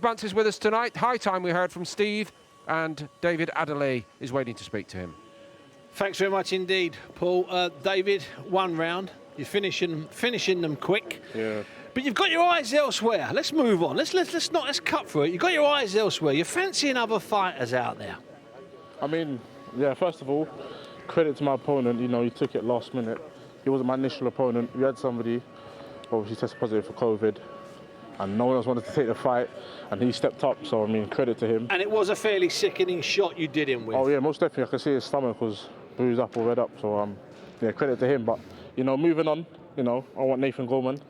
Bunce is with us tonight. High time we heard from Steve, and David Adeleye is waiting to speak to him. Thanks very much indeed, Paul. David, one round. You're finishing them quick. Yeah. But you've got your eyes elsewhere. Let's move on. Let's cut through it. You've got your eyes elsewhere. You're fancying other fighters out there. I mean, yeah, first of all, credit to my opponent. You know, he took it last minute. He wasn't my initial opponent. We had somebody obviously tested positive for COVID, and no one else wanted to take the fight, and he stepped up. So, I mean, credit to him. And it was a fairly sickening shot you did him with. Oh, yeah, most definitely. I could see his stomach was bruised up or red up. So, yeah, credit to him. But, you know, moving on, you know, I want Nathan Gorman.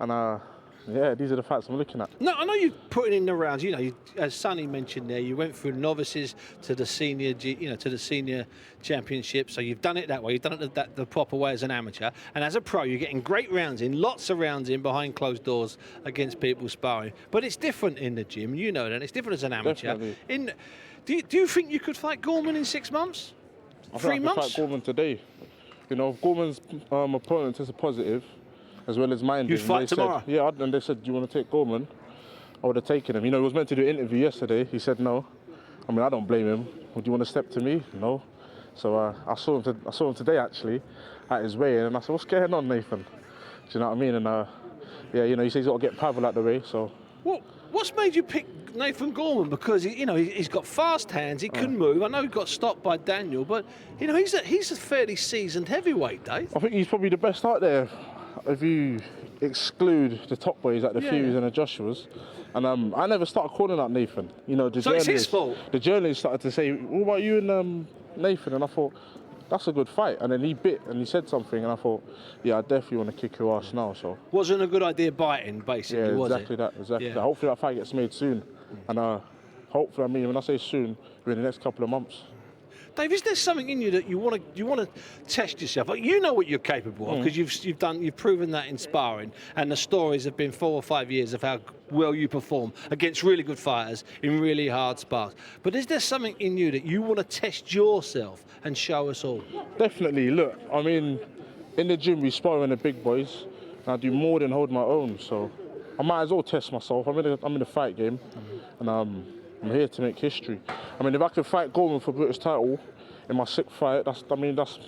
And, yeah, these are the fights I'm looking at. No, I know you're putting in the rounds. You know, as Sonny mentioned there, you went through novices to the senior, to the senior championship. So you've done it that way. You've done it the proper way as an amateur. And as a pro, you're getting great rounds in, lots of rounds in behind closed doors against people sparring. But it's different in the gym. You know that. It's different as an amateur. Definitely. Do you think you could fight Gorman in 6 months? I 3 think I could months? fight Gorman today. You know, if Gorman's opponent is a positive, as well as mine. You'd fight tomorrow? Yeah, and they said, do you want to take Gorman? I would have taken him. You know, he was meant to do an interview yesterday. He said no. I mean, I don't blame him. Would you want to step to me? No. So I saw him today, actually, at his weigh-in, and I said, what's going on, Nathan? Do you know what I mean? And, yeah, you know, he says he's got to get Pavel out the way, so... What's made you pick Nathan Gorman? Because, you know, he's got fast hands, he can move. I know he got stopped by Daniel, but, you know, he's a fairly seasoned heavyweight, Dave. I think he's probably the best out there. If you exclude the top boys like the Furies and the Joshuas, and I never started calling out Nathan. You know, so it's his fault. The journalists started to say, "What about you and Nathan?" And I thought, that's a good fight. And then he bit and he said something, and I thought, yeah, I definitely want to kick your ass now. So wasn't a good idea biting, basically, yeah, was it? exactly that. Exactly Yeah. that. Hopefully that fight gets made soon, and hopefully, I mean, when I say soon, within the next couple of months. Dave, is there something in you that you want to test yourself? Like, you know what you're capable of because you've proven that in sparring, and the stories have been 4 or 5 years of how well you perform against really good fighters in really hard spars. But is there something in you that you want to test yourself and show us all? Definitely. Look, I mean, in the gym we spar with the big boys, and I do more than hold my own. So I might as well test myself. I'm in the fight game, and I'm here to make history. I mean, if I could fight Gorman for British title in my 6th fight, that's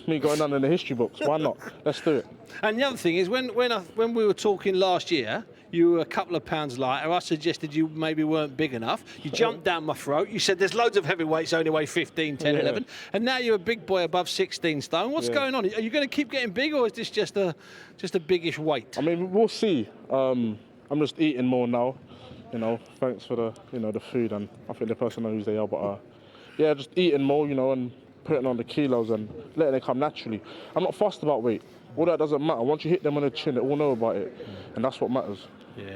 me going down in the history books. Why not? Let's do it. And the other thing is, when we were talking last year, you were a couple of pounds lighter. I suggested you maybe weren't big enough. You jumped down my throat. You said there's loads of heavyweights only weigh 15, 10, 11. And now you're a big boy above 16 stone. What's going on? Are you going to keep getting big, or is this just a biggish weight? I mean, we'll see. I'm just eating more now. You know, thanks for the food, and I think the person knows who they are. But yeah, just eating more, you know, and putting on the kilos and letting it come naturally. I'm not fussed about weight. All that doesn't matter. Once you hit them on the chin, they all know about it, and that's what matters. Yeah.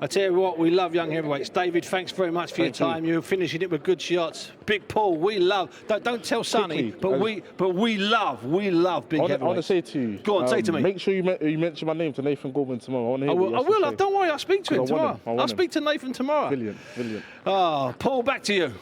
I tell you what, we love young heavyweights. David, thanks very much for your time. You're finishing it with good shots. Big Paul, we love. Don't tell Sonny, but we love big heavyweights. I want to say to you. Go on, say to me. Make sure you mention my name to Nathan Gorman tomorrow. I will. Don't worry. I'll speak to him tomorrow. I'll speak to Nathan tomorrow. Brilliant. Oh, Paul, back to you.